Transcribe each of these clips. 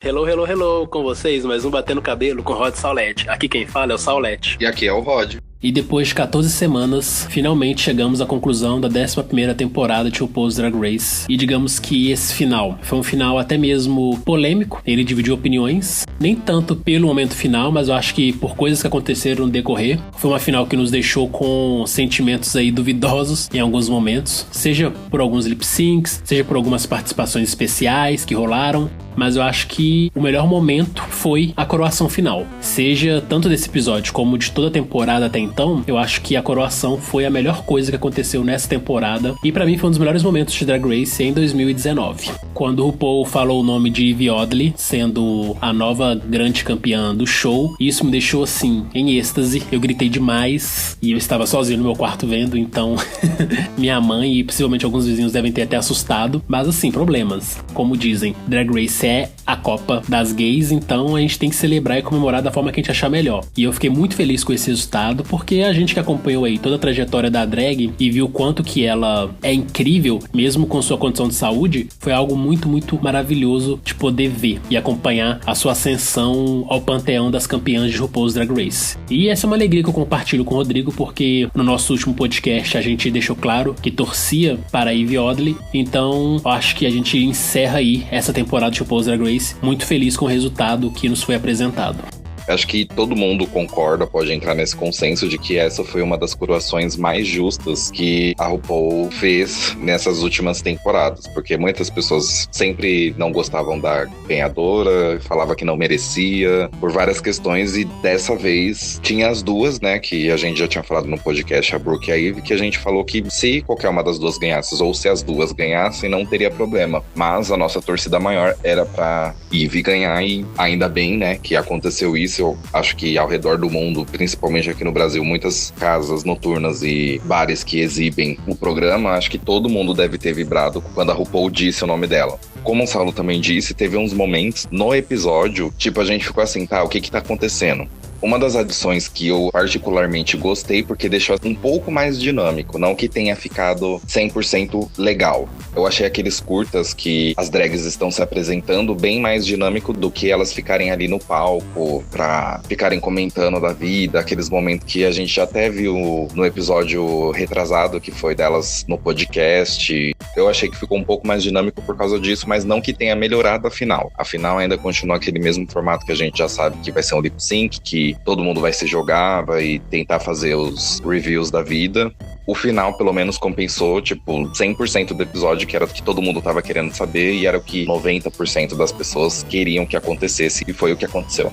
Hello, hello, hello, com vocês, mais um Batendo Cabelo com Rod Saulete. Aqui quem fala é o Saulete. E aqui é o Rod. E depois de 14 semanas, finalmente chegamos à conclusão da 11ª temporada de RuPaul's Drag Race. E digamos que esse final foi um final até mesmo polêmico, ele dividiu opiniões, nem tanto pelo momento final, mas eu acho que por coisas que aconteceram no decorrer. Foi uma final que nos deixou com sentimentos aí duvidosos em alguns momentos, seja por alguns lip syncs, seja por algumas participações especiais que rolaram. Mas eu acho que o melhor momento foi a coroação final. Seja tanto desse episódio como de toda a temporada até então, eu acho que a coroação foi a melhor coisa que aconteceu nessa temporada. E pra mim foi um dos melhores momentos de Drag Race em 2019. Quando o RuPaul falou o nome de Yvie Oddly, sendo a nova grande campeã do show, isso me deixou assim, em êxtase. Eu gritei demais e eu estava sozinho no meu quarto vendo, então minha mãe e possivelmente alguns vizinhos devem ter até assustado. Mas assim, problemas. Como dizem, Drag Race é a Copa das Gays, então a gente tem que celebrar e comemorar da forma que a gente achar melhor. E eu fiquei muito feliz com esse resultado, porque a gente que acompanhou aí toda a trajetória da drag e viu o quanto que ela é incrível, mesmo com sua condição de saúde, foi algo muito, muito maravilhoso de poder ver e acompanhar a sua ascensão ao panteão das campeãs de RuPaul's Drag Race. E essa é uma alegria que eu compartilho com o Rodrigo, porque no nosso último podcast a gente deixou claro que torcia para a Yvie Oddly, então eu acho que a gente encerra aí essa temporada de RuPaul's Drag Race muito feliz com o resultado que nos foi apresentado. Acho que todo mundo concorda, pode entrar nesse consenso de que essa foi uma das coroações mais justas que a RuPaul fez nessas últimas temporadas, porque muitas pessoas sempre não gostavam da ganhadora, falava que não merecia, por várias questões, e dessa vez tinha as duas, né, que a gente já tinha falado no podcast, a Brooke e a Yvie, que a gente falou que se qualquer uma das duas ganhasse, ou se as duas ganhassem, não teria problema. Mas a nossa torcida maior era pra Yvie ganhar, e ainda bem, né, que aconteceu isso. Eu acho que ao redor do mundo, principalmente aqui no Brasil, muitas casas noturnas e bares que exibem o programa, acho que todo mundo deve ter vibrado quando a RuPaul disse o nome dela. Como o Saulo também disse, teve uns momentos no episódio, tipo, a gente ficou assim, tá, o que tá acontecendo? Uma das adições que eu particularmente gostei, porque deixou um pouco mais dinâmico, não que tenha ficado 100% legal. Eu achei aqueles curtas que as drags estão se apresentando bem mais dinâmico do que elas ficarem ali no palco pra ficarem comentando da vida, aqueles momentos que a gente até viu no episódio retrasado, que foi delas no podcast. Eu achei que ficou um pouco mais dinâmico por causa disso, mas não que tenha melhorado a final. A final ainda continua aquele mesmo formato que a gente já sabe que vai ser um lip sync, que todo mundo vai se jogar, vai tentar fazer os reviews da vida. O final, pelo menos, compensou, tipo, 100% do episódio, que era o que todo mundo tava querendo saber, e era o que 90% das pessoas queriam que acontecesse, e foi o que aconteceu.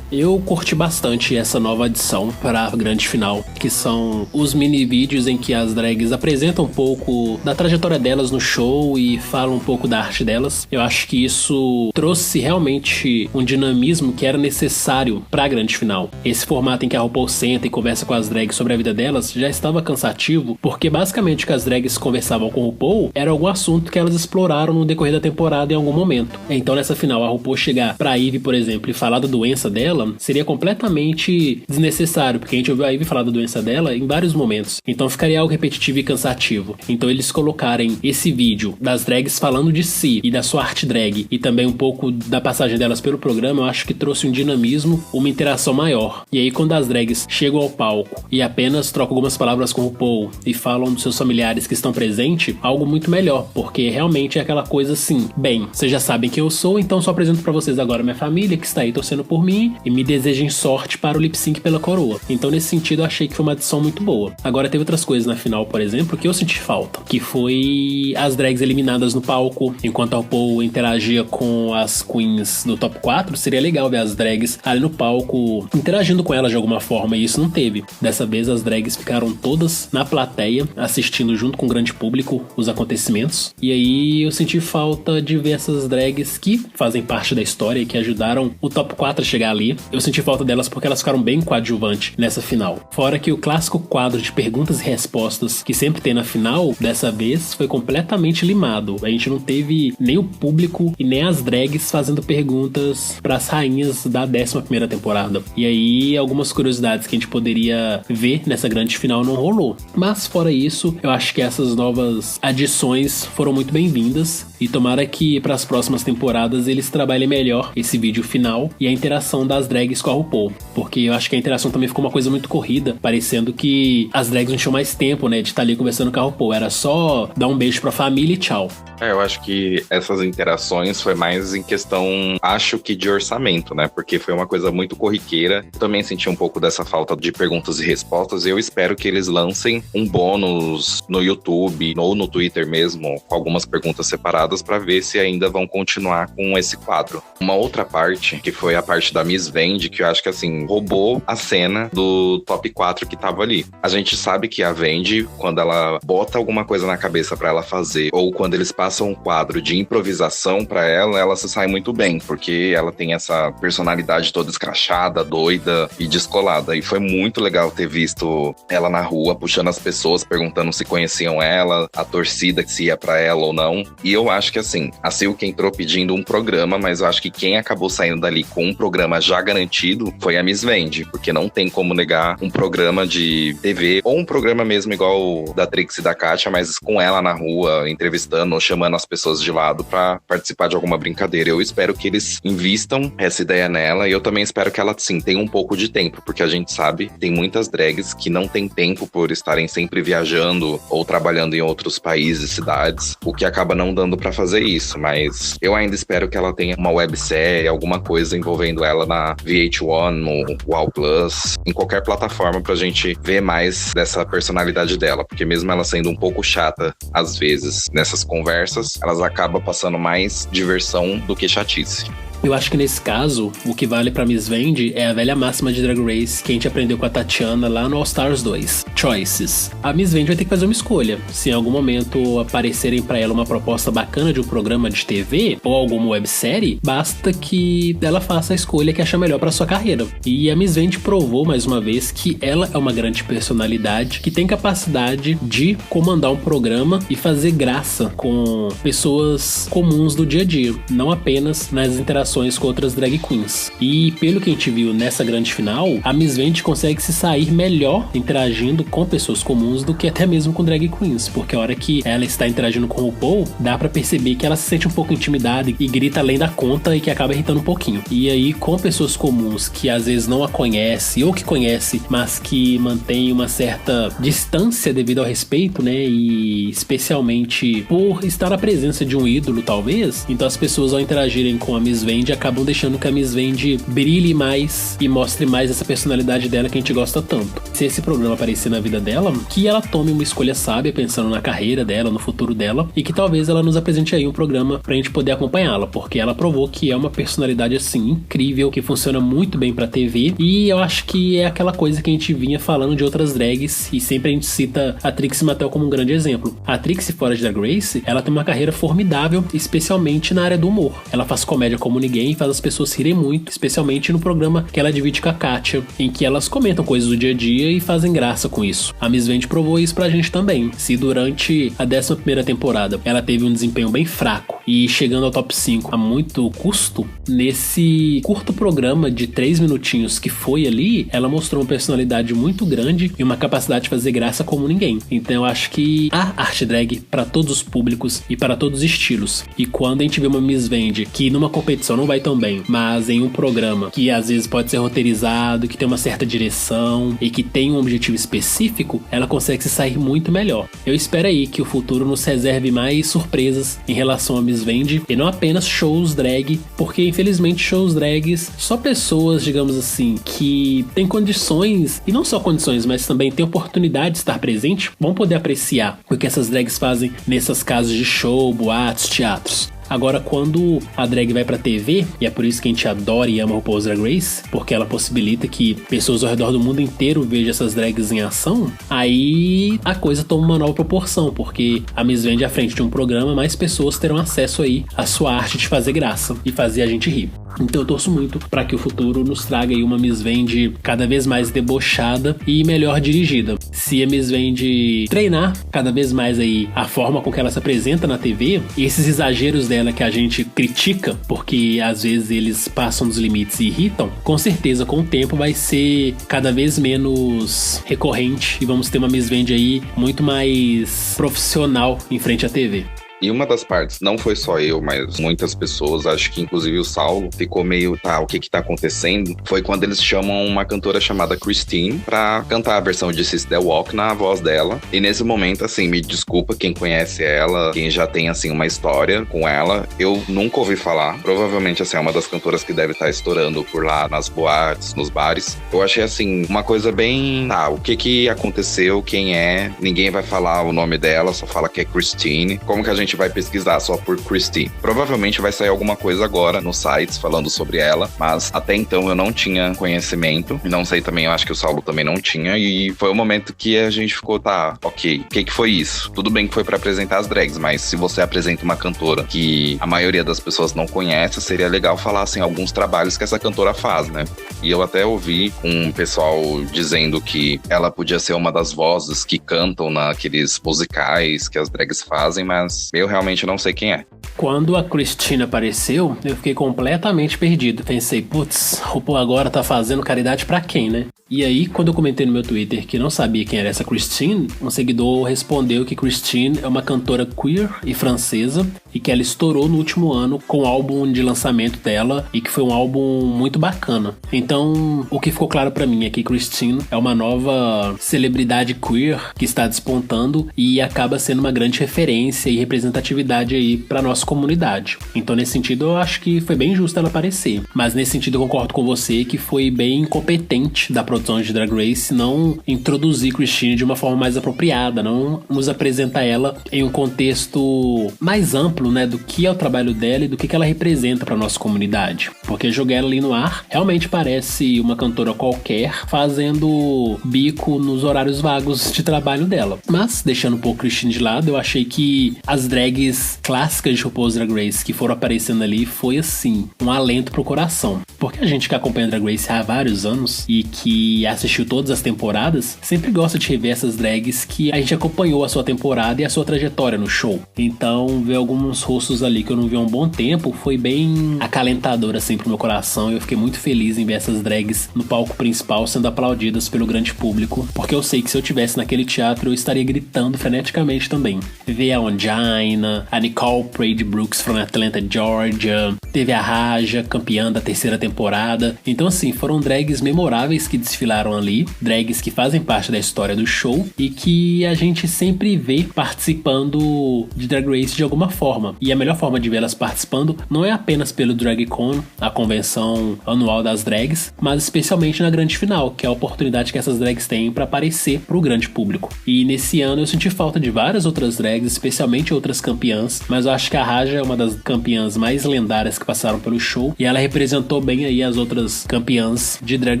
Eu curti bastante essa nova adição para a grande final, que são os mini vídeos em que as drags apresentam um pouco da trajetória delas no show e falam um pouco da arte delas. Eu acho que isso trouxe realmente um dinamismo que era necessário para a grande final. Esse formato em que a RuPaul senta e conversa com as drags sobre a vida delas já estava cansativo, porque basicamente o que as drags conversavam com o RuPaul era algum assunto que elas exploraram no decorrer da temporada em algum momento. Então nessa final a RuPaul chegar pra Yvie, por exemplo, e falar da doença dela, seria completamente desnecessário, porque a gente ouviu a Yvie falar da doença dela em vários momentos, então ficaria algo repetitivo e cansativo. Então eles colocarem esse vídeo das drags falando de si e da sua arte drag, e também um pouco da passagem delas pelo programa, eu acho que trouxe um dinamismo, uma interação maior. E aí quando as drags chegam ao palco e apenas trocam algumas palavras com o RuPaul e falam dos seus familiares que estão presentes, algo muito melhor, porque realmente é aquela coisa assim, bem, vocês já sabem quem eu sou, então só apresento pra vocês agora minha família que está aí torcendo por mim e me desejem sorte para o lip sync pela coroa. Então nesse sentido eu achei que foi uma adição muito boa. Agora teve outras coisas na final, por exemplo, que eu senti falta, que foi as drags eliminadas no palco, enquanto a RuPaul interagia com as queens do top 4, seria legal ver as drags ali no palco interagindo com elas de alguma forma, e isso não teve. Dessa vez as drags ficaram todas na plateia, assistindo junto com o grande público os acontecimentos, e aí eu senti falta de ver essas drags que fazem parte da história e que ajudaram o top 4 a chegar ali. Eu senti falta delas porque elas ficaram bem coadjuvantes nessa final. Fora que o clássico quadro de perguntas e respostas que sempre tem na final, dessa vez foi completamente limado. A gente não teve nem o público e nem as drags fazendo perguntas para as rainhas da 11ª temporada. E aí algumas curiosidades que a gente poderia ver nessa grande final não rolou. Mas fora isso, eu acho que essas novas adições foram muito bem-vindas. E tomara que para as próximas temporadas eles trabalhem melhor esse vídeo final e a interação das drags com a RuPaul. Porque eu acho que a interação também ficou uma coisa muito corrida, parecendo que as drags não tinham mais tempo, né, de estar ali conversando com a RuPaul. Era só dar um beijo pra família e tchau. Eu acho que essas interações foi mais em questão, acho que de orçamento, né? Porque foi uma coisa muito corriqueira. Eu também senti um pouco dessa falta de perguntas e respostas. Eu espero que eles lancem um bônus no YouTube ou no Twitter mesmo, com algumas perguntas separadas, para ver se ainda vão continuar com esse quadro. Uma outra parte, que foi a parte da Miss Vendi, que eu acho que, assim, roubou a cena do top 4 que tava ali. A gente sabe que a Vendi, quando ela bota alguma coisa na cabeça para ela fazer, ou quando eles passam um quadro de improvisação pra ela se sai muito bem, porque ela tem essa personalidade toda escrachada, doida e descolada. E foi muito legal ter visto ela na rua, puxando as pessoas, perguntando se conheciam ela, a torcida se ia pra ela ou não. E eu acho que, assim, a Silk entrou pedindo um programa, mas eu acho que quem acabou saindo dali com um programa já garantido foi a Miss Vendi, porque não tem como negar um programa de TV, ou um programa mesmo igual o da Trix e da Kátia, mas com ela na rua, entrevistando ou chamando as pessoas de lado pra participar de alguma brincadeira. Eu espero que eles invistam essa ideia nela, e eu também espero que ela, sim, tenha um pouco de tempo, porque a gente sabe, tem muitas drags que não tem tempo por estarem sempre viajando ou trabalhando em outros países, cidades, o que acaba não dando pra fazer isso, mas eu ainda espero que ela tenha uma websérie, alguma coisa envolvendo ela na VH1, no Wow Plus, em qualquer plataforma pra gente ver mais dessa personalidade dela, porque mesmo ela sendo um pouco chata, às vezes, nessas conversas, elas acabam passando mais diversão do que chatice. Eu acho que nesse caso, o que vale pra Miss Vendi é a velha máxima de Drag Race que a gente aprendeu com a Tatiana lá no All Stars 2. Choices. A Miss Vendi vai ter que fazer uma escolha. Se em algum momento aparecerem pra ela uma proposta bacana de um programa de TV ou alguma websérie, basta que ela faça a escolha que acha melhor pra sua carreira. E a Miss Vendi provou mais uma vez que ela é uma grande personalidade que tem capacidade de comandar um programa e fazer graça com pessoas comuns do dia a dia, não apenas nas interações com outras drag queens. E pelo que a gente viu nessa grande final, a Miss Vendi consegue se sair melhor interagindo com pessoas comuns do que até mesmo com drag queens, porque a hora que ela está interagindo com o RuPaul, dá pra perceber que ela se sente um pouco intimidada e grita além da conta e que acaba irritando um pouquinho. E aí, com pessoas comuns que às vezes não a conhece ou que conhece, mas que mantém uma certa distância devido ao respeito, né, e especialmente por estar na presença de um ídolo, talvez, então as pessoas ao interagirem com a Miss Vendi acabam deixando que a Miss Vendi brilhe mais e mostre mais essa personalidade dela que a gente gosta tanto. Se esse programa aparecer na vida dela, que ela tome uma escolha sábia pensando na carreira dela, no futuro dela, e que talvez ela nos apresente aí um programa pra gente poder acompanhá-la, porque ela provou que é uma personalidade assim incrível, que funciona muito bem pra TV, e eu acho que é aquela coisa que a gente vinha falando de outras drags, e sempre a gente cita a Trixie Mattel como um grande exemplo. A Trixie fora de Drag Race, ela tem uma carreira formidável, especialmente na área do humor. Ela faz comédia como ninguém e faz as pessoas rirem muito, especialmente no programa que ela divide com a Kátia, em que elas comentam coisas do dia a dia e fazem graça com isso. A Miss Vendi provou isso pra gente também. Se durante a 11ª temporada ela teve um desempenho bem fraco e chegando ao top 5 a muito custo, nesse curto programa de 3 minutinhos que foi ali, ela mostrou uma personalidade muito grande e uma capacidade de fazer graça como ninguém. Então eu acho que há arte drag para todos os públicos e para todos os estilos. E quando a gente vê uma Miss Vendi que numa competição não vai tão bem, mas em um programa que às vezes pode ser roteirizado, que tem uma certa direção e que tem um objetivo específico, ela consegue se sair muito melhor. Eu espero aí que o futuro nos reserve mais surpresas em relação a Miss Vendi e não apenas shows drag, porque infelizmente shows drags, só pessoas, digamos assim, que têm condições, e não só condições, mas também têm oportunidade de estar presente, vão poder apreciar o que essas drags fazem nessas casas de show, boates, teatros. Agora, quando a drag vai pra TV, e é por isso que a gente adora e ama o RuPaul's Drag Race, porque ela possibilita que pessoas ao redor do mundo inteiro vejam essas drags em ação, aí a coisa toma uma nova proporção, porque a Miss Vendi à frente de um programa, mais pessoas terão acesso aí à sua arte de fazer graça e fazer a gente rir. Então eu torço muito para que o futuro nos traga aí uma Miss Vendi cada vez mais debochada e melhor dirigida. Se a Miss Vendi treinar cada vez mais aí a forma com que ela se apresenta na TV, esses exageros dela que a gente critica, porque às vezes eles passam dos limites e irritam, com certeza com o tempo vai ser cada vez menos recorrente e vamos ter uma Miss Vendi aí muito mais profissional em frente à TV. E uma das partes, não foi só eu, mas muitas pessoas, acho que inclusive o Saulo, ficou meio, o que tá acontecendo? Foi quando eles chamam uma cantora chamada Christine pra cantar a versão de Sister The Walk na voz dela. E nesse momento, assim, me desculpa quem conhece ela, quem já tem, assim, uma história com ela. Eu nunca ouvi falar. Provavelmente, assim, é uma das cantoras que deve estar estourando por lá nas boates, nos bares. Eu achei, assim, uma coisa bem... o que aconteceu, quem é? Ninguém vai falar o nome dela, só fala que é Christine. Como que a gente vai pesquisar só por Christine? Provavelmente vai sair alguma coisa agora nos sites falando sobre ela, mas até então eu não tinha conhecimento. Não sei também, eu acho que o Saulo também não tinha. E foi o momento que a gente ficou, ok, o que foi isso? Tudo bem que foi pra apresentar as drags, mas se você apresenta uma cantora que a maioria das pessoas não conhece, seria legal falar, assim, alguns trabalhos que essa cantora faz, né? E eu até ouvi um pessoal dizendo que ela podia ser uma das vozes que cantam naqueles musicais que as drags fazem, mas eu realmente não sei quem é. Quando a Christine apareceu, eu fiquei completamente perdido. Pensei, putz, o RuPaul agora tá fazendo caridade pra quem, né? E aí, quando eu comentei no meu Twitter que não sabia quem era essa Christine, um seguidor respondeu que Christine é uma cantora queer e francesa e que ela estourou no último ano com o álbum de lançamento dela e que foi um álbum muito bacana. Então, o que ficou claro pra mim é que Christine é uma nova celebridade queer que está despontando e acaba sendo uma grande referência e representatividade aí pra nossa comunidade. Então, nesse sentido, eu acho que foi bem justo ela aparecer. Mas nesse sentido, eu concordo com você que foi bem incompetente da produção de Drag Race não introduzir Christine de uma forma mais apropriada, não nos apresentar ela em um contexto mais amplo, né, do que é o trabalho dela e do que ela representa pra nossa comunidade. Porque jogar ela ali no ar realmente parece uma cantora qualquer fazendo bico nos horários vagos de trabalho dela. Mas, deixando um pouco Christine de lado, eu achei que as drags clássicas de RuPaul's Drag Race que foram aparecendo ali foi, assim, um alento pro coração. Porque a gente que acompanha Drag Race há vários anos e que assistiu todas as temporadas, sempre gosta de rever essas drags que a gente acompanhou a sua temporada e a sua trajetória no show. Então, ver alguns rostos ali que eu não vi há um bom tempo foi bem acalentador, assim, pro meu coração. E eu fiquei muito feliz em ver essas drags no palco principal sendo aplaudidas pelo grande público, porque eu sei que se eu estivesse naquele teatro eu estaria gritando freneticamente também. Ver a Ongina, a Nicole Prade Brooks from Atlanta, Georgia, teve a Raja, campeã da terceira temporada. Então, assim, foram drags memoráveis que desfilaram ali, drags que fazem parte da história do show e que a gente sempre vê participando de Drag Race de alguma forma. E a melhor forma de ver elas participando não é apenas pelo DragCon, a convenção anual das drags, mas especialmente na grande final, que é a oportunidade que essas drags têm para aparecer pro grande público. E nesse ano eu senti falta de várias outras drags, especialmente outras campeãs, mas eu acho que a Raja é uma das campeãs mais lendárias que passaram pelo show e ela representou bem aí as outras campeãs de Drag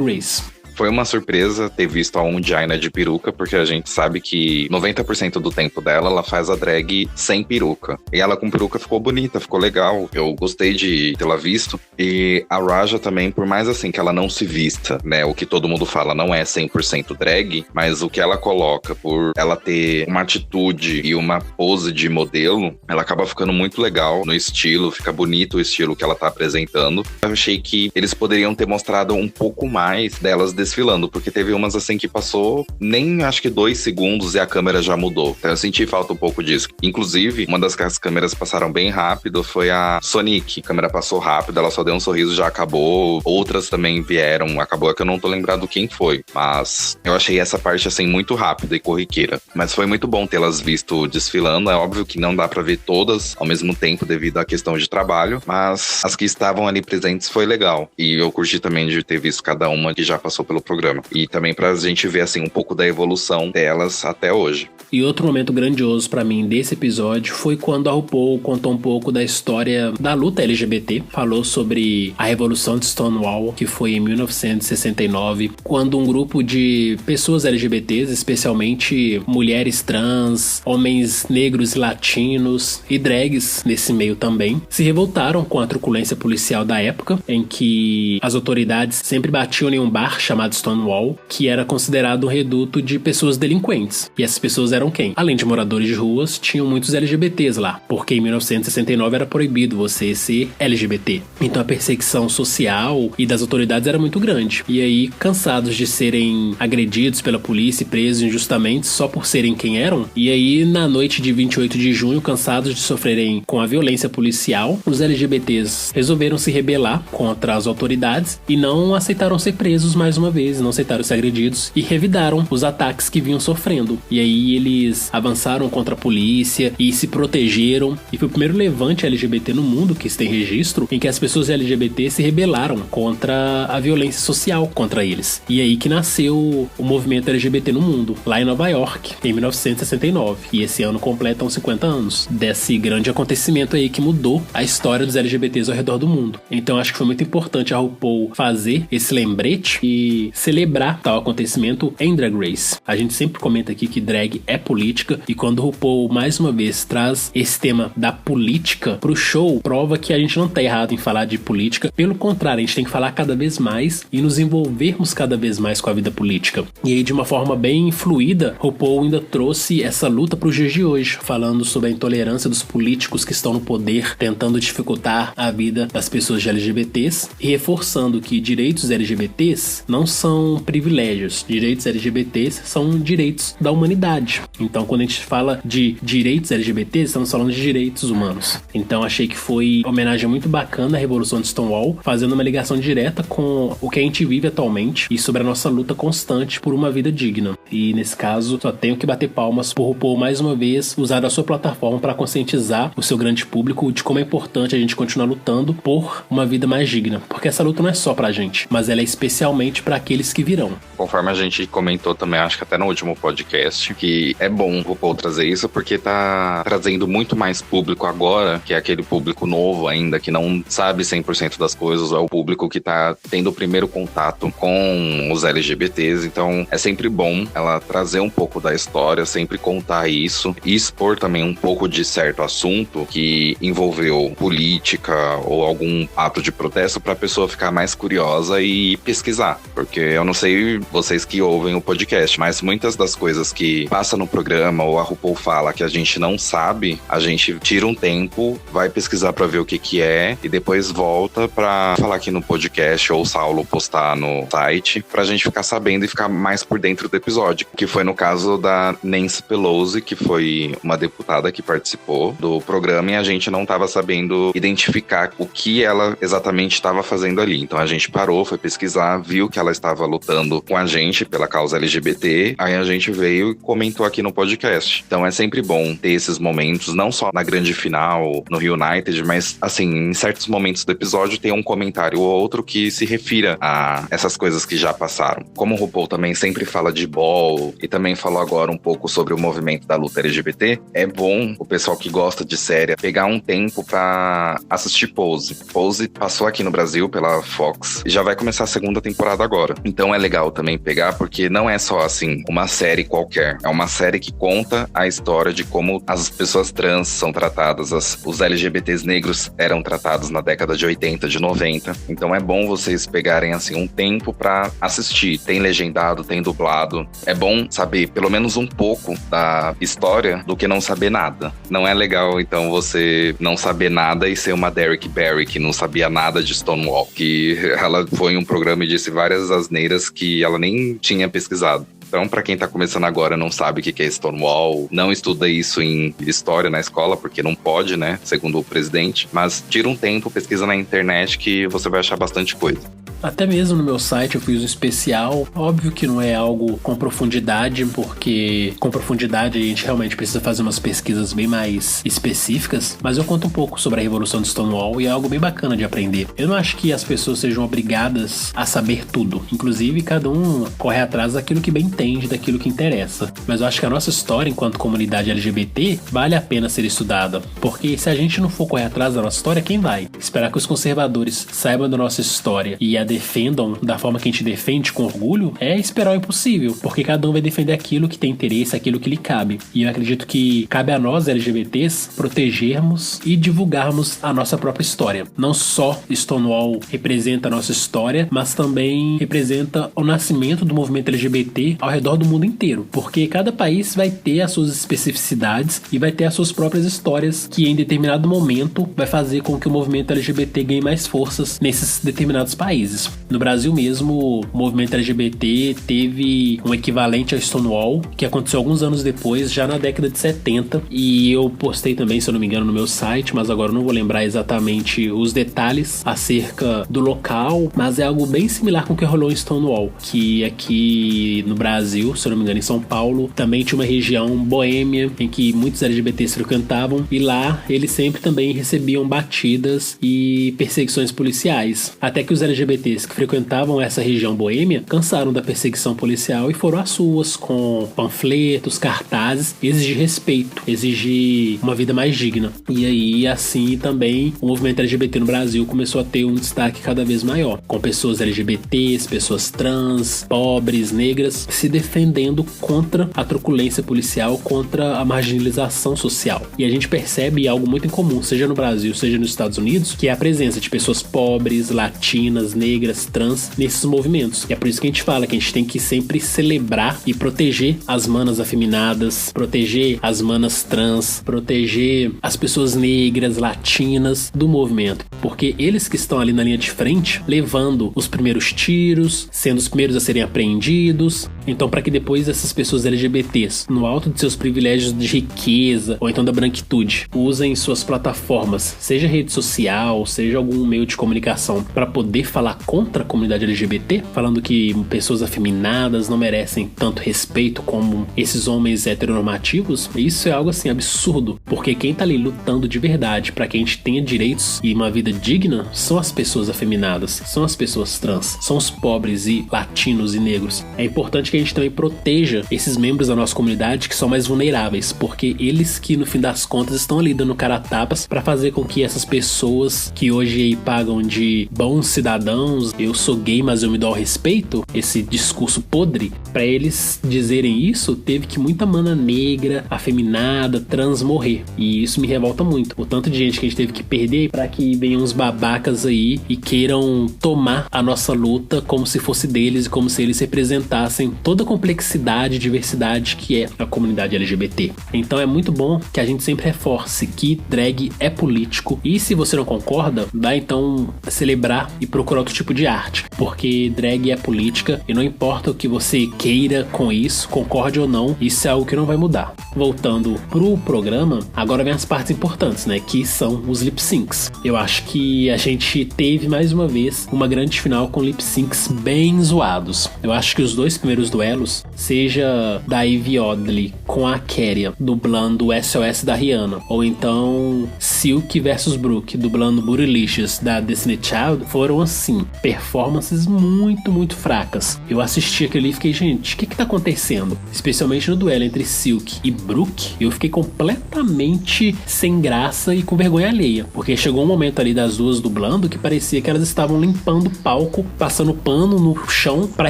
Race. Foi uma surpresa ter visto a Ongina de peruca, porque a gente sabe que 90% do tempo dela, ela faz a drag sem peruca. E ela com peruca ficou bonita, ficou legal. Eu gostei de tê-la visto. E a Raja também, por mais assim que ela não se vista, né? O que todo mundo fala não é 100% drag, mas o que ela coloca, por ela ter uma atitude e uma pose de modelo, ela acaba ficando muito legal no estilo, fica bonito o estilo que ela tá apresentando. Eu achei que eles poderiam ter mostrado um pouco mais delas desfilando, porque teve umas assim que passou nem acho que 2 segundos e a câmera já mudou. Então eu senti falta um pouco disso. Inclusive, uma das que as câmeras passaram bem rápido foi a Sonic. A câmera passou rápido, ela só deu um sorriso, já acabou. Outras também vieram, acabou que eu não tô lembrado quem foi. Mas eu achei essa parte assim muito rápida e corriqueira. Mas foi muito bom tê-las visto desfilando. É óbvio que não dá pra ver todas ao mesmo tempo devido à questão de trabalho, mas as que estavam ali presentes foi legal. E eu curti também de ter visto cada uma que já passou pelo programa. E também pra gente ver, assim, um pouco da evolução delas até hoje. E outro momento grandioso pra mim desse episódio foi quando a RuPaul contou um pouco da história da luta LGBT. Falou sobre a Revolução de Stonewall, que foi em 1969, quando um grupo de pessoas LGBTs, especialmente mulheres trans, homens negros e latinos e drags nesse meio também, se revoltaram com a truculência policial da época, em que as autoridades sempre batiam em um bar chamado Stonewall, que era considerado um reduto de pessoas delinquentes. E essas pessoas eram eram quem? Além de moradores de ruas, tinham muitos LGBTs lá, porque em 1969 era proibido você ser LGBT. Então a perseguição social e das autoridades era muito grande. E aí, cansados de serem agredidos pela polícia e presos injustamente só por serem quem eram, e aí na noite de 28 de junho, cansados de sofrerem com a violência policial, os LGBTs resolveram se rebelar contra as autoridades e não aceitaram ser presos mais uma vez, não aceitaram ser agredidos e revidaram os ataques que vinham sofrendo. E aí eles avançaram contra a polícia e se protegeram, e foi o primeiro levante LGBT no mundo que se tem registro em que as pessoas LGBT se rebelaram contra a violência social contra eles. E aí que nasceu o movimento LGBT no mundo, lá em Nova York, em 1969. E esse ano completam 50 anos desse grande acontecimento aí que mudou a história dos LGBTs ao redor do mundo. Então acho que foi muito importante a RuPaul fazer esse lembrete e celebrar tal acontecimento em Drag Race. A gente sempre comenta aqui que drag é política, e quando o RuPaul mais uma vez traz esse tema da política pro show, prova que a gente não tá errado em falar de política. Pelo contrário, a gente tem que falar cada vez mais e nos envolvermos cada vez mais com a vida política. E aí, de uma forma bem fluida, RuPaul ainda trouxe essa luta pros dias de hoje, falando sobre a intolerância dos políticos que estão no poder, tentando dificultar a vida das pessoas de LGBTs, e reforçando que direitos LGBTs não são privilégios. Direitos LGBTs são direitos da humanidade. Então, quando a gente fala de direitos LGBTs, estamos falando de direitos humanos. Então, achei que foi uma homenagem muito bacana à Revolução de Stonewall, fazendo uma ligação direta com o que a gente vive atualmente e sobre a nossa luta constante por uma vida digna. E, nesse caso, só tenho que bater palmas por RuPaul, mais uma vez, usar a sua plataforma para conscientizar o seu grande público de como é importante a gente continuar lutando por uma vida mais digna. Porque essa luta não é só pra gente, mas ela é especialmente para aqueles que virão. Conforme a gente comentou também, acho que até no último podcast, que é bom o RuPaul trazer isso, porque tá trazendo muito mais público agora, que é aquele público novo ainda, que não sabe 100% das coisas, é o público que tá tendo o primeiro contato com os LGBTs. Então é sempre bom ela trazer um pouco da história, sempre contar isso e expor também um pouco de certo assunto que envolveu política ou algum ato de protesto, pra pessoa ficar mais curiosa e pesquisar. Porque eu não sei vocês que ouvem o podcast, mas muitas das coisas que passa no programa ou a RuPaul fala que a gente não sabe, a gente tira um tempo, vai pesquisar pra ver o que que é e depois volta pra falar aqui no podcast ou o Saulo postar no site pra gente ficar sabendo e ficar mais por dentro do episódio, que foi no caso da Nancy Pelosi, que foi uma deputada que participou do programa e a gente não tava sabendo identificar o que ela exatamente estava fazendo ali. Então a gente parou, foi pesquisar, viu que ela estava lutando com a gente pela causa LGBT, aí a gente veio e comentou aqui no podcast. Então é sempre bom ter esses momentos, não só na grande final, no Reunited, mas assim, em certos momentos do episódio tem um comentário ou outro que se refira a essas coisas que já passaram. Como o RuPaul também sempre fala de Ball e também falou agora um pouco sobre o movimento da luta LGBT, é bom o pessoal que gosta de série pegar um tempo pra assistir Pose. Pose passou aqui no Brasil pela Fox e já vai começar a segunda temporada agora. Então é legal também pegar, porque não é só assim uma série qualquer, é uma série que conta a história de como as pessoas trans são tratadas, os LGBTs negros eram tratados na década de 80, de 90. Então é bom vocês pegarem assim um tempo pra assistir. Tem legendado, tem dublado. É bom saber pelo menos um pouco da história do que não saber nada. Não é legal então você não saber nada e ser uma Derrick Barry que não sabia nada de Stonewall, que ela foi em um programa e disse várias asneiras que ela nem tinha pesquisado. Então, pra quem tá começando agora, não sabe o que é Stonewall, não estuda isso em história na escola, porque não pode, né, segundo o presidente, mas tira um tempo, pesquisa na internet que você vai achar bastante coisa. Até mesmo no meu site eu fiz um especial. Óbvio que não é algo com profundidade, porque com profundidade a gente realmente precisa fazer umas pesquisas bem mais específicas, mas eu conto um pouco sobre a Revolução de Stonewall e é algo bem bacana de aprender. Eu não acho que as pessoas sejam obrigadas a saber tudo. Inclusive, cada um corre atrás daquilo que bem entende, daquilo que interessa. Mas eu acho que a nossa história enquanto comunidade LGBT vale a pena ser estudada, porque se a gente não for correr atrás da nossa história, quem vai? Esperar que os conservadores saibam da nossa história e a defendam da forma que a gente defende, com orgulho, é esperar o impossível, porque cada um vai defender aquilo que tem interesse, aquilo que lhe cabe. E eu acredito que cabe a nós, LGBTs, protegermos e divulgarmos a nossa própria história. Não só Stonewall representa a nossa história, mas também representa o nascimento do movimento LGBT ao redor do mundo inteiro, porque cada país vai ter as suas especificidades e vai ter as suas próprias histórias que em determinado momento vai fazer com que o movimento LGBT ganhe mais forças nesses determinados países. No Brasil mesmo, o movimento LGBT teve um equivalente ao Stonewall, que aconteceu alguns anos depois, já na década de 70, e eu postei também, se eu não me engano, no meu site, mas agora eu não vou lembrar exatamente os detalhes acerca do local, mas é algo bem similar com o que rolou em Stonewall, que aqui no Brasil, se eu não me engano, em São Paulo, também tinha uma região boêmia em que muitos LGBTs frequentavam, e lá eles sempre também recebiam batidas e perseguições policiais, até que os LGBTs que frequentavam essa região boêmia cansaram da perseguição policial e foram às ruas com panfletos, cartazes, exigir respeito, exigir uma vida mais digna. E aí, assim, também o movimento LGBT no Brasil começou a ter um destaque cada vez maior, com pessoas LGBTs, pessoas trans, pobres, negras, se defendendo contra a truculência policial, contra a marginalização social. E a gente percebe algo muito incomum, seja no Brasil, seja nos Estados Unidos, que é a presença de pessoas pobres, latinas, negras, trans, nesses movimentos. E é por isso que a gente fala que a gente tem que sempre celebrar e proteger as manas afeminadas, proteger as manas trans, proteger as pessoas negras, latinas do movimento, porque eles que estão ali na linha de frente, levando os primeiros tiros, sendo os primeiros a serem apreendidos. Então, para que depois essas pessoas LGBTs, no alto de seus privilégios de riqueza ou então da branquitude, usem suas plataformas, seja rede social, seja algum meio de comunicação, para poder falar contra a comunidade LGBT, falando que pessoas afeminadas não merecem tanto respeito como esses homens heteronormativos, isso é algo assim absurdo, porque quem tá ali lutando de verdade para que a gente tenha direitos e uma vida digna são as pessoas afeminadas, são as pessoas trans, são os pobres e latinos e negros. É importante que a gente também proteja esses membros da nossa comunidade que são mais vulneráveis, porque eles que no fim das contas estão ali dando cara a tapas para fazer com que essas pessoas que hoje aí pagam de bons cidadãos, eu sou gay mas eu me dou ao respeito, esse discurso podre, para eles dizerem isso, teve que muita mana negra, afeminada, trans morrer, e isso me revolta muito, o tanto de gente que a gente teve que perder para que venham uns babacas aí e queiram tomar a nossa luta como se fosse deles e como se eles representassem toda a complexidade e diversidade que é a comunidade LGBT. Então é muito bom que a gente sempre reforce que drag é político, e se você não concorda, vai então celebrar e procurar outro tipo de arte, porque drag é política e não importa o que você queira com isso, concorde ou não, isso é algo que não vai mudar. Voltando pro programa, agora vem as partes importantes, né, que são os lip syncs. Eu acho que a gente teve mais uma vez uma grande final com lip syncs bem zoados. Eu acho que os dois primeiros duelos, seja da Ivy Oddly com a Keria dublando o SOS da Rihanna, ou então Silk versus Brooke dublando Bootylicious da Destiny Child, foram assim, performances muito fracas. Eu assisti aquilo e fiquei, gente, o que tá acontecendo? Especialmente no duelo entre Silk e Brooke, eu fiquei completamente sem graça e com vergonha alheia, porque chegou um momento ali das duas dublando que parecia que elas estavam limpando o palco, passando pano no chão para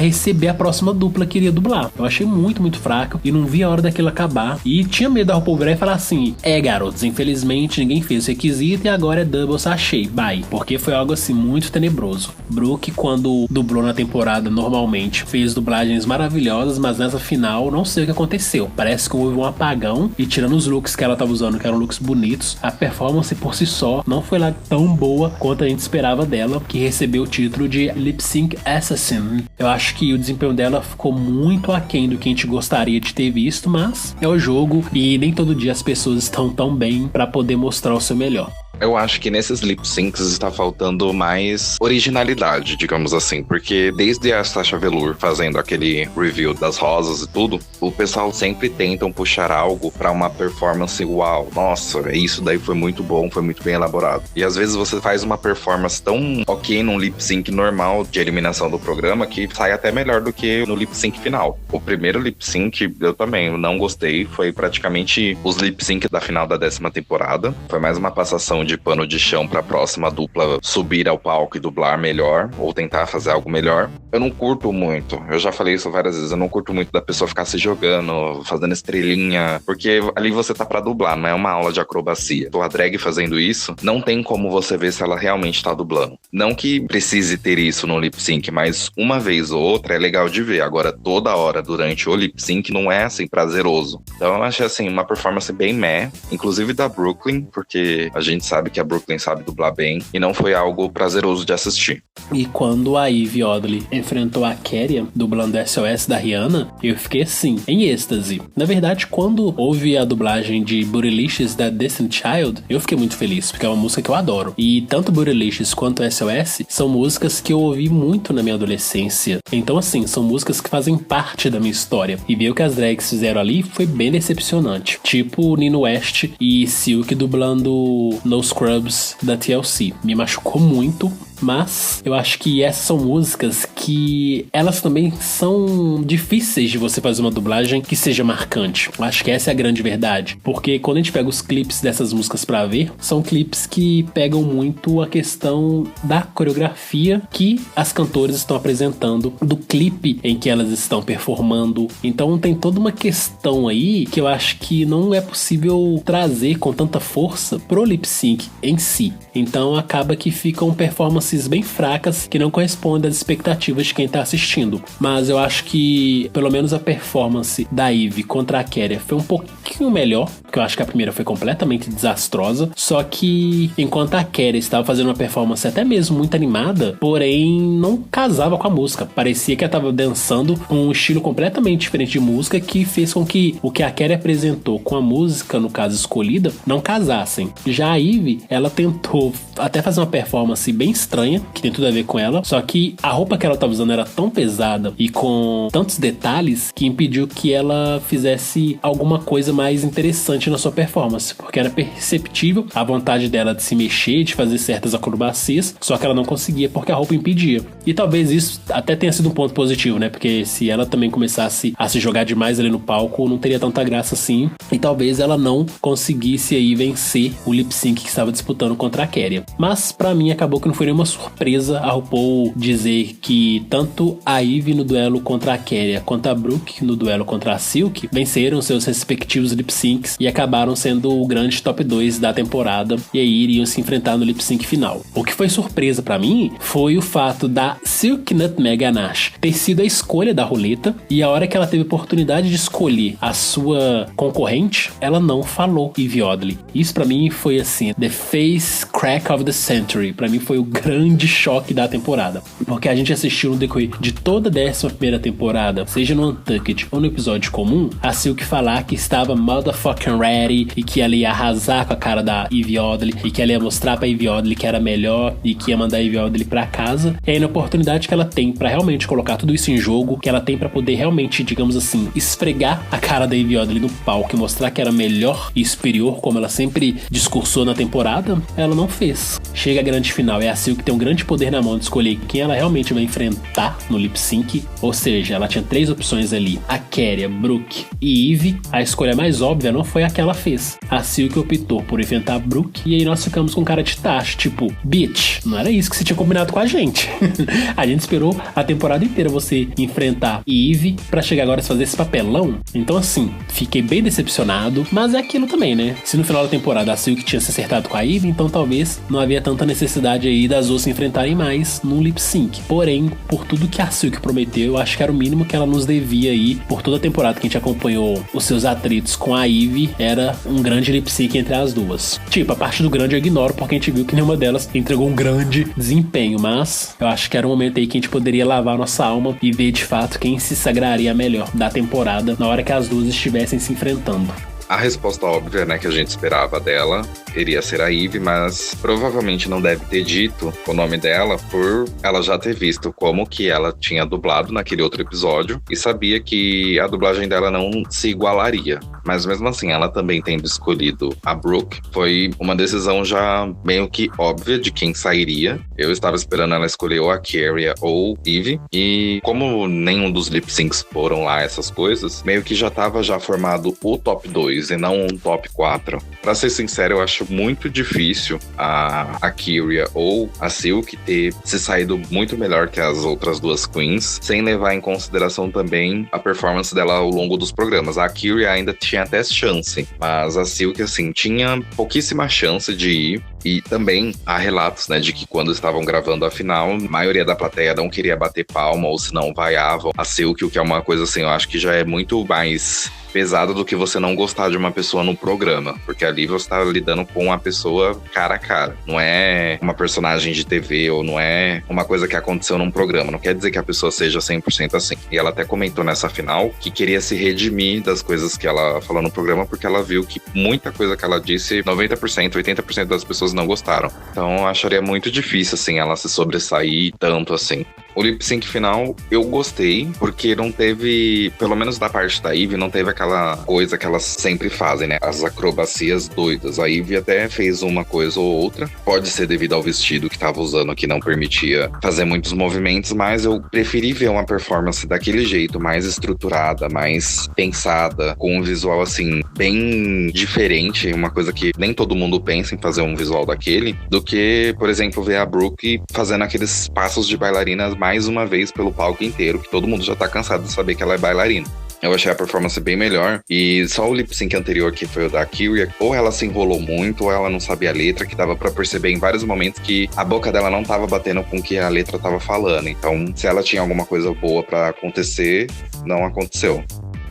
receber a próxima dupla que iria dublar. Eu achei muito fraco e não vi a hora daquilo acabar, e tinha medo da RuPaul virar e falar assim: garotos, infelizmente ninguém fez o requisito e agora é double sachê, bye, porque foi algo assim muito tenebroso. Brooke, quando dublou na temporada normalmente, fez dublagens maravilhosas, mas nessa final não sei o que aconteceu, parece que houve um apagão, e tirando os looks que ela tava usando, que eram looks bonitos, a performance por si só não foi lá tão boa quanto a gente esperava dela, que recebeu o título de Lip Sync Assassin. Eu acho que o desempenho dela ficou muito aquém do que a gente gostaria de ter visto, mas é o jogo e nem todo dia as pessoas estão tão bem para poder mostrar o seu melhor. Eu acho que nesses lip syncs está faltando mais originalidade, digamos assim, porque desde a Sasha Velour fazendo aquele review das rosas e tudo, o pessoal sempre tentam puxar algo para uma performance uau, nossa, isso daí foi muito bom, foi muito bem elaborado. E às vezes você faz uma performance tão ok num lip sync normal de eliminação do programa que sai até melhor do que no lip sync final. O primeiro lip sync eu também não gostei, foi praticamente os lip sync da final da 10ª temporada, foi mais uma passação de de pano de chão pra próxima dupla subir ao palco e dublar melhor, ou tentar fazer algo melhor. Eu não curto muito, eu já falei isso várias vezes, eu não curto muito da pessoa ficar se jogando, fazendo estrelinha, porque ali você tá pra dublar, não é uma aula de acrobacia. A drag fazendo isso, não tem como você ver se ela realmente tá dublando. Não que precise ter isso no lip sync, mas uma vez ou outra é legal de ver. Agora, toda hora durante o lip sync não é assim prazeroso. Então eu achei assim uma performance bem meh, inclusive da Brooklyn, porque a gente sabe que a Brooklyn sabe dublar bem, e não foi algo prazeroso de assistir. E quando a Eve Oddly enfrentou a Keria, dublando SOS da Rihanna, eu fiquei assim, em êxtase. Na verdade, quando houve a dublagem de Bootylicious da Destiny Child, eu fiquei muito feliz, porque é uma música que eu adoro. E tanto Bootylicious quanto SOS são músicas que eu ouvi muito na minha adolescência. Então assim, são músicas que fazem parte da minha história. E ver o que as drags fizeram ali foi bem decepcionante. Tipo Nino West e Silk dublando No Scrubs da TLC. Me machucou muito. Mas eu acho que essas são músicas que elas também são difíceis de você fazer uma dublagem que seja marcante. Eu acho que essa é a grande verdade. Porque quando a gente pega os clipes dessas músicas pra ver, são clipes que pegam muito a questão da coreografia que as cantoras estão apresentando, do clipe em que elas estão performando. Então tem toda uma questão aí que eu acho que não é possível trazer com tanta força pro lip sync em si. Então acaba que ficam performances bem fracas que não correspondem às expectativas de quem tá assistindo. Mas eu acho que pelo menos a performance da Eve contra a Keria foi um pouquinho melhor, porque eu acho que a primeira foi completamente desastrosa. Só que enquanto a Keria estava fazendo uma performance até mesmo muito animada, porém não casava com a música. Parecia que ela estava dançando um estilo completamente diferente de música, que fez com que o que a Keria apresentou com a música, no caso escolhida, não casassem. Já a Eve, ela tentou até fazer uma performance bem estranha, que tem tudo a ver com ela, só que a roupa que ela estava usando era tão pesada e com tantos detalhes que impediu que ela fizesse alguma coisa mais interessante na sua performance, porque era perceptível a vontade dela de se mexer, de fazer certas acrobacias, só que ela não conseguia porque a roupa impedia. E talvez isso até tenha sido um ponto positivo, né? Porque se ela também começasse a se jogar demais ali no palco, não teria tanta graça assim, e talvez ela não conseguisse aí vencer o lip sync que estava disputando contra a Keria. Mas pra mim acabou que não foi nenhuma surpresa a RuPaul dizer que tanto a Eve no duelo contra a Keria quanto a Brooke no duelo contra a Silk venceram seus respectivos lip syncs e acabaram sendo o grande top 2 da temporada, e aí iriam se enfrentar no lip sync final. O que foi surpresa pra mim foi o fato da Silk Nutmeg Ganache ter sido a escolha da roleta, e a hora que ela teve a oportunidade de escolher a sua concorrente, ela não falou Eve Oddly. Isso pra mim foi assim, the face crack of the century. Pra mim foi o grande choque da temporada, porque a gente assistiu no decorrer de toda a 11ª temporada, seja no Untucked ou no episódio comum, a Silk falar que estava motherfucking ready e que ela ia arrasar com a cara da Eve Oddly e que ela ia mostrar pra Eve Oddly que era melhor e que ia mandar a Eve Oddly pra casa. E aí na oportunidade que ela tem pra realmente colocar tudo isso em jogo, que ela tem pra poder realmente, digamos assim, esfregar a cara da Eve Oddly no palco e mostrar que era melhor e superior, como ela sempre discursou na temporada, ela não fez. Chega a grande final, é a Silk que tem um grande poder na mão de escolher quem ela realmente vai enfrentar no lip sync, ou seja, ela tinha 3 opções ali, a Keria, Brooke e Eve. A escolha mais óbvia não foi a que ela fez. A Silk optou por enfrentar a Brooke, e aí nós ficamos com cara de tacho, tipo, bitch, não era isso que você tinha combinado com a gente. A gente esperou a temporada inteira você enfrentar Eve pra chegar agora a fazer esse papelão. Então assim, fiquei bem decepcionado, mas é aquilo também, né? Se no final da temporada a Silk tinha se acertado com a Eve, então talvez não havia tanta necessidade aí das duas se enfrentarem mais num lip sync. Porém, por tudo que a Silk prometeu, eu acho que era o mínimo que ela nos devia aí, por toda a temporada que a gente acompanhou os seus atritos com a Eve, era um grande lip sync entre as duas. Tipo, a parte do grande eu ignoro, porque a gente viu que nenhuma delas entregou um grande desempenho, mas eu acho que era um momento aí que a gente poderia lavar nossa alma e ver de fato quem se sagraria melhor da temporada na hora que as duas estivessem se enfrentando. A resposta óbvia, né, que a gente esperava dela iria ser a Eve, mas provavelmente não deve ter dito o nome dela por ela já ter visto como que ela tinha dublado naquele outro episódio e sabia que a dublagem dela não se igualaria. Mas mesmo assim, ela também tendo escolhido a Brooke, foi uma decisão já meio que óbvia de quem sairia. Eu estava esperando ela escolher ou a Keria ou Eve, e como nenhum dos lip syncs foram lá essas coisas, meio que já estava já formado o top 2 2 e não um top 4. Pra ser sincero, eu acho muito difícil a Kyria ou a Silk ter se saído muito melhor que as outras duas queens, sem levar em consideração também a performance dela ao longo dos programas. A Kyria ainda tinha até chance, mas a Silk, assim, tinha pouquíssima chance de ir. E também há relatos, né, de que quando estavam gravando a final, a maioria da plateia não queria bater palma, ou se não vaiavam a Silk, o que é uma coisa, assim, eu acho que já é muito mais pesado do que você não gostar de uma pessoa no programa, porque ali você tá lidando com uma pessoa cara a cara, não é uma personagem de TV ou não é uma coisa que aconteceu num programa, não quer dizer que a pessoa seja 100% assim. E ela até comentou nessa final que queria se redimir das coisas que ela falou no programa, porque ela viu que muita coisa que ela disse, 90%, 80% das pessoas não gostaram. Então eu acharia muito difícil, assim, ela se sobressair tanto assim. O lip sync final eu gostei, porque não teve, pelo menos da parte da Ivy, não teve aquela coisa que elas sempre fazem, né? As acrobacias doidas. A Ivy até fez uma coisa ou outra. Pode ser devido ao vestido que tava usando, que não permitia fazer muitos movimentos, mas eu preferi ver uma performance daquele jeito, mais estruturada, mais pensada, com um visual, assim, bem diferente, uma coisa que nem todo mundo pensa em fazer um visual daquele, do que, por exemplo, ver a Brooke fazendo aqueles passos de bailarinas mais uma vez pelo palco inteiro, que todo mundo já tá cansado de saber que ela é bailarina. Eu achei a performance bem melhor. E só o lip sync anterior, que foi o da Kyria, ou ela se enrolou muito, ou ela não sabia a letra, que dava pra perceber em vários momentos que a boca dela não tava batendo com o que a letra tava falando. Então, se ela tinha alguma coisa boa pra acontecer, não aconteceu.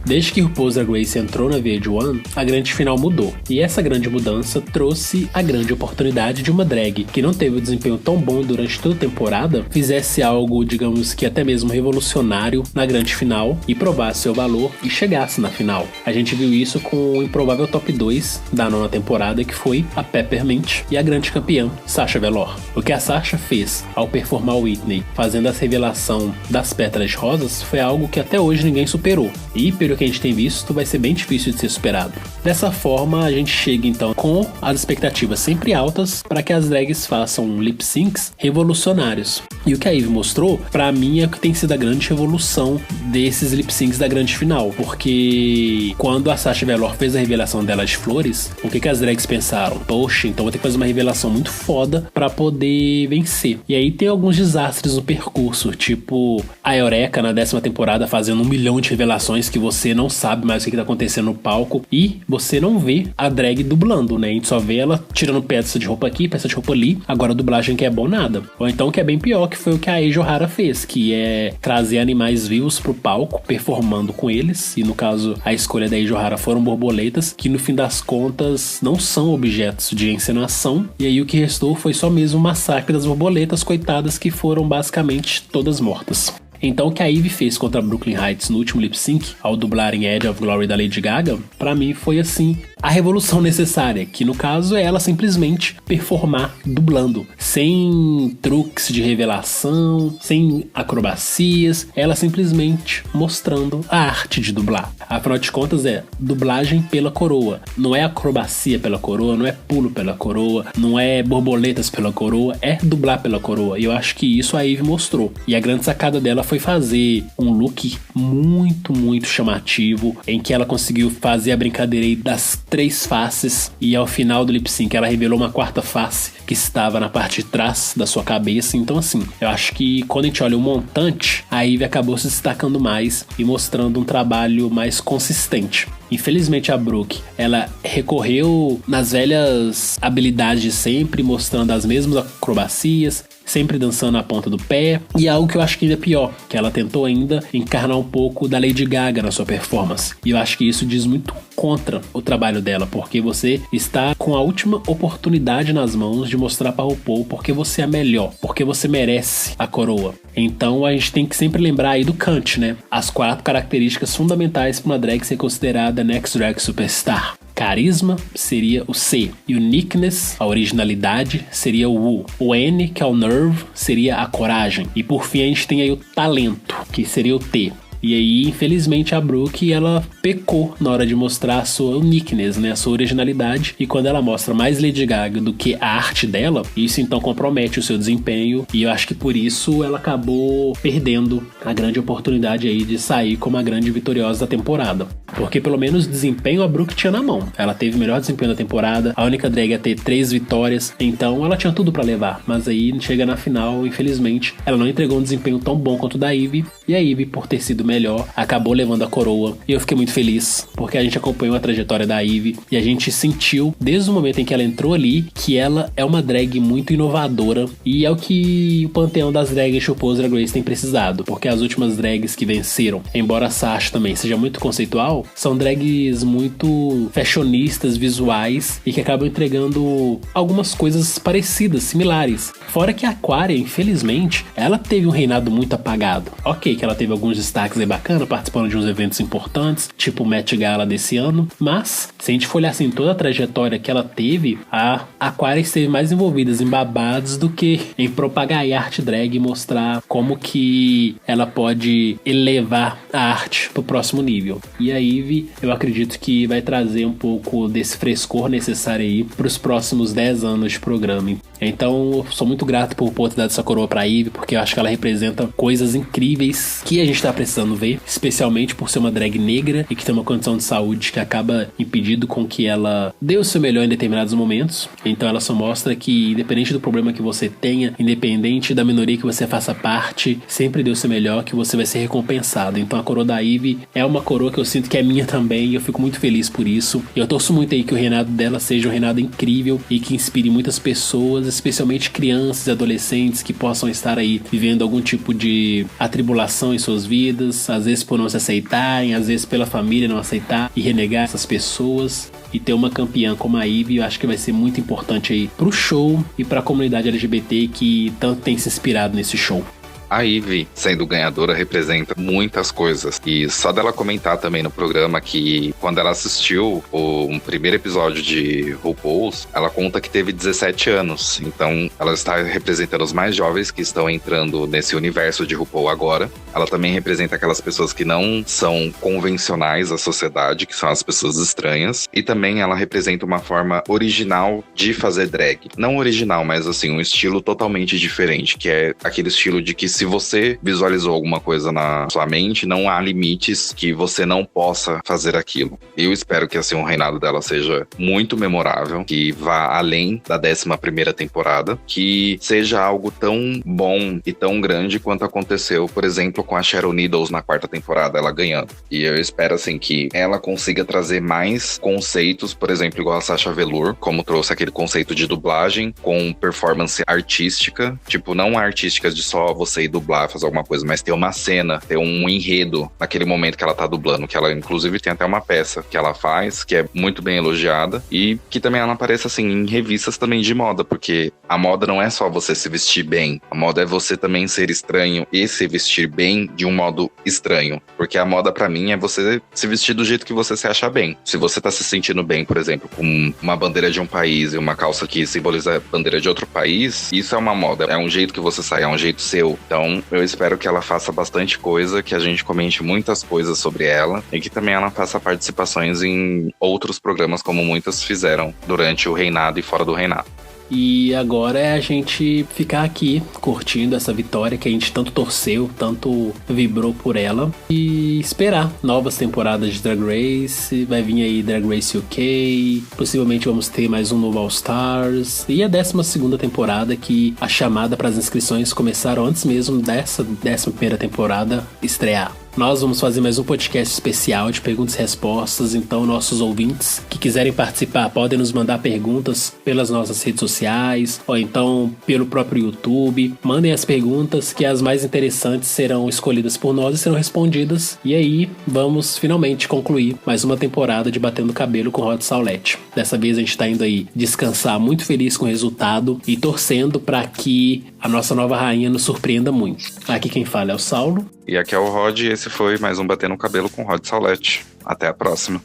Desde que RuPaul's Drag Race entrou na VH1, a grande final mudou. E essa grande mudança trouxe a grande oportunidade de uma drag que não teve um desempenho tão bom durante toda a temporada, fizesse algo, digamos que até mesmo revolucionário na grande final e provasse seu valor e chegasse na final. A gente viu isso com o improvável top 2 da 9ª temporada, que foi a Peppermint e a grande campeã, Sasha Velour. O que a Sasha fez ao performar Whitney, fazendo essa revelação das pétalas rosas, foi algo que até hoje ninguém superou. E pelo que a gente tem visto, vai ser bem difícil de ser superado. Dessa forma, a gente chega então com as expectativas sempre altas para que as drags façam lip syncs revolucionários. E o que a Ivy mostrou, pra mim, é o que tem sido a grande revolução desses lip syncs da grande final. Porque quando a Sasha Velour fez a revelação dela de flores, o que as drags pensaram? Poxa, então vou ter que fazer uma revelação muito foda pra poder vencer. E aí tem alguns desastres no percurso, tipo a Eureka na 10ª temporada fazendo 1 milhão de revelações que você não sabe mais o que tá acontecendo no palco e você não vê a drag dublando, né? A gente só vê ela tirando peça de roupa aqui, peça de roupa ali. Agora a dublagem que é bom nada. Ou então que é bem pior, que foi o que a Asia O'Hara fez, que é trazer animais vivos pro palco, performando com eles. E no caso, a escolha da Asia O'Hara foram borboletas, que no fim das contas não são objetos de encenação. E aí o que restou foi só mesmo o massacre das borboletas, coitadas, que foram basicamente todas mortas. Então o que a Ivy fez contra a Brooklyn Heights no último lip sync, ao dublar em Edge of Glory da Lady Gaga, pra mim foi assim a revolução necessária, que no caso é ela simplesmente performar dublando, sem truques de revelação, sem acrobacias, ela simplesmente mostrando a arte de dublar. Afinal de contas é dublagem pela coroa, não é acrobacia pela coroa, não é pulo pela coroa, não é borboletas pela coroa, é dublar pela coroa. E eu acho que isso a Ivy mostrou. E a grande sacada dela foi fazer um look muito, muito chamativo, em que ela conseguiu fazer a brincadeira aí das 3 faces, e ao final do lip sync ela revelou uma 4ª face que estava na parte de trás da sua cabeça. Então assim, eu acho que quando a gente olha o montante, a Ivy acabou se destacando mais e mostrando um trabalho mais consistente. Infelizmente a Brooke, ela recorreu nas velhas habilidades de sempre, mostrando as mesmas acrobacias, sempre dançando na ponta do pé, e algo que eu acho que ainda é pior, que ela tentou ainda encarnar um pouco da Lady Gaga na sua performance. E eu acho que isso diz muito contra o trabalho dela, porque você está com a última oportunidade nas mãos de mostrar para o RuPaul porque você é melhor, porque você merece a coroa. Então a gente tem que sempre lembrar aí do Kant, né? As 4 características fundamentais para uma drag ser considerada Next Drag Superstar. Carisma seria o C, uniqueness, a originalidade, seria o U. O N, que é o nerve, seria a coragem. E por fim a gente tem aí o talento, que seria o T. E aí, infelizmente, a Brooke, ela pecou na hora de mostrar a sua uniqueness, né? A sua originalidade. E quando ela mostra mais Lady Gaga do que a arte dela, isso então compromete o seu desempenho. E eu acho que por isso ela acabou perdendo a grande oportunidade aí de sair como a grande vitoriosa da temporada. Porque pelo menos desempenho a Brooke tinha na mão. Ela teve o melhor desempenho da temporada, a única drag a ter 3 vitórias, então ela tinha tudo pra levar. Mas aí chega na final, infelizmente, ela não entregou um desempenho tão bom quanto o da Ivy, e a Ivy, por ter sido melhor, acabou levando a coroa. E eu fiquei muito feliz, porque a gente acompanhou a trajetória da Ivy e a gente sentiu, desde o momento em que ela entrou ali, que ela é uma drag muito inovadora, e é o que o panteão das drags RuPaul's Drag Race tem precisado, porque as últimas drags que venceram, embora a Sasha também seja muito conceitual, são drags muito fashionistas, visuais, e que acabam entregando algumas coisas parecidas, similares. Fora que a Aquaria, infelizmente, ela teve um reinado muito apagado. Ok, que ela teve alguns destaques aí bacana, participando de uns eventos importantes, tipo o Met Gala desse ano, mas se a gente for olhar assim toda a trajetória que ela teve, a Aquaria esteve mais envolvida em babados do que em propagar a arte drag e mostrar como que ela pode elevar a arte pro próximo nível. E a Ivy, eu acredito que vai trazer um pouco desse frescor necessário aí pros próximos 10 anos de programa. Então, eu sou muito grato por ter dado essa coroa pra Ivy, porque eu acho que ela representa coisas incríveis que a gente tá precisando ver, especialmente por ser uma drag negra e que tem uma condição de saúde que acaba impedindo com que ela dê o seu melhor em determinados momentos. Então ela só mostra que, independente do problema que você tenha, independente da minoria que você faça parte, sempre dê o seu melhor, que você vai ser recompensado. Então a coroa da Ivy é uma coroa que eu sinto que é minha também, e eu fico muito feliz por isso. E eu torço muito aí que o reinado dela seja um reinado incrível e que inspire muitas pessoas, especialmente crianças e adolescentes que possam estar aí vivendo algum tipo de atribulação em suas vidas, às vezes por não se aceitarem, às vezes pela família não aceitar e renegar essas pessoas. E ter uma campeã como a Ivy, eu acho que vai ser muito importante aí pro show e pra comunidade LGBT que tanto tem se inspirado nesse show. A Ivy, sendo ganhadora, representa muitas coisas. E só dela comentar também no programa que quando ela assistiu o primeiro episódio de RuPaul's, ela conta que teve 17 anos. Então, ela está representando os mais jovens que estão entrando nesse universo de RuPaul agora. Ela também representa aquelas pessoas que não são convencionais à sociedade, que são as pessoas estranhas. E também ela representa uma forma original de fazer drag. Não original, mas assim, um estilo totalmente diferente, que é aquele estilo de que se você visualizou alguma coisa na sua mente, não há limites que você não possa fazer aquilo. Eu espero que assim o reinado dela seja muito memorável, que vá além da 11ª temporada, que seja algo tão bom e tão grande quanto aconteceu, por exemplo, com a Sharon Needles na 4ª temporada, ela ganhando. E eu espero assim que ela consiga trazer mais conceitos, por exemplo, igual a Sasha Velour, como trouxe aquele conceito de dublagem com performance artística, tipo, não artística de só você ir dublar, fazer alguma coisa, mas ter uma cena, ter um enredo naquele momento que ela tá dublando, que ela inclusive tem até uma peça que ela faz, que é muito bem elogiada, e que também ela aparece assim em revistas também de moda, porque a moda não é só você se vestir bem, a moda é você também ser estranho e se vestir bem de um modo estranho, porque a moda pra mim é você se vestir do jeito que você se acha bem. Se você tá se sentindo bem, por exemplo, com uma bandeira de um país e uma calça que simboliza a bandeira de outro país, isso é uma moda, é um jeito que você sai, é um jeito seu. Então eu espero que ela faça bastante coisa, que a gente comente muitas coisas sobre ela e que também ela faça participações em outros programas como muitas fizeram durante o reinado e fora do reinado. E agora é a gente ficar aqui curtindo essa vitória que a gente tanto torceu, tanto vibrou por ela, e esperar novas temporadas de Drag Race. Vai vir aí Drag Race UK, possivelmente vamos ter mais um novo All Stars, e a 12ª temporada, que a chamada para as inscrições começaram antes mesmo dessa 11ª temporada estrear. Nós vamos fazer mais um podcast especial de perguntas e respostas, então nossos ouvintes que quiserem participar podem nos mandar perguntas pelas nossas redes sociais ou então pelo próprio YouTube. Mandem as perguntas, que as mais interessantes serão escolhidas por nós e serão respondidas. E aí vamos finalmente concluir mais uma temporada de Batendo Cabelo com Rod Saulete. Dessa vez a gente tá indo aí descansar, muito feliz com o resultado e torcendo para que a nossa nova rainha nos surpreenda muito. Aqui quem fala é o Saulo. E aqui é o Rod, e esse foi mais um Batendo Cabelo com Rod Saulete. Até a próxima.